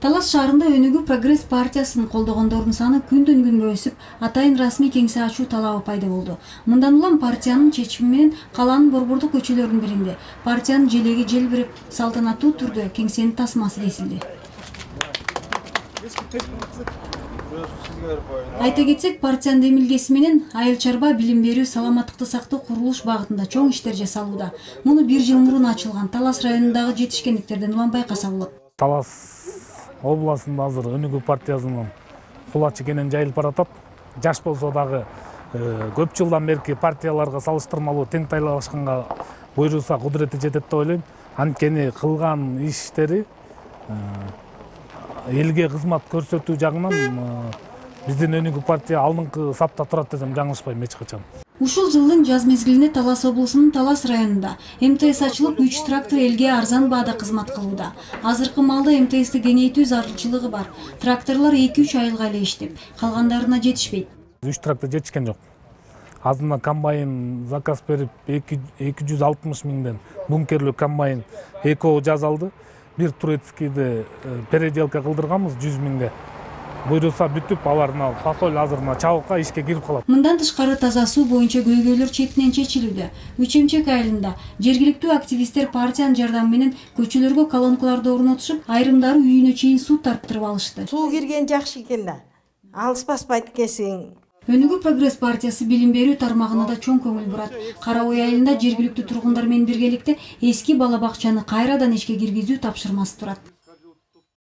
Талас шаарында Өнүгүү Прогресс партиясынын колдогондордун саны күндөн күнгө өсүп, атайын расмий кеңсе ачуу талабы пайда болду. Мындан улам партиянын чечими менен калаанын борбордук көчөлөрүнүн биринде партиянын желеги желбирип, салтанаттуу түрдө кеңсенин тасмасы кесилди. Айта кетсек, партиянын демилгеси менен айыл чарба, билим берүү, саламаттыкты сактоо, курулуш багытында чоң иштер жасалууда. Муну 1 жыл мурун ачылган Талас районундагы жетишкендиктерден улам байкаса болот. Талас областында азыр Өнүгүү партиясынын кулачы кенен жайылып баратат. Жаш болсо дагы көп жылдан берки партияларга салыштырмалуу тең тайлашканга буйруса кудурети жетет деп ойлойм. Анткени кылган иштери элге кызмат көрсөтүү жагынан биздин Өнүгүү партия алдыңкы сапта турат десем жаңылышпайм эч качан. Ушул жылдын жаз мезгилинде Талас облусунун Талас районунда МТС ачылып, 3 трактор элге арзан баада кызмат кылууда. Азыркы маалда МТСти кеңейтүү зарылчылыгы бар. Тракторлор 2-3 айылга эле иштеп, калгандарына жетишпейт. 3 трактор жетишкен жок. Азына комбайн заказ берип 260 миңден бункерлүү комбайн эко жазалды. Бир турецкийди переделка кылдырганбыз 100 миңге. Буйруса бүтүп, аларына фасоль азырына чабыкка ишке кирип калат. Мындан тышкары таза суу боюнча көйгөйлөр четинен чечилүүдө. Үчемчек айылында жергиликтүү активисттер партиянын жардамы менен көчөлөргө колонкаларды орнотушуп, айрымдары үйүнө чейин суу тарттырып алышты. Суу кирген жакшы экен да. Алыс баспайт экенсиң. Өнүгүү Прогресс партиясы билим берүү тармагына да чоң көңүл бурат. Кара ой айылында жергиликтүү тургундар менен биргеликте эски бала бакчаны кайрадан ишке киргизүү тапшырмасы турат.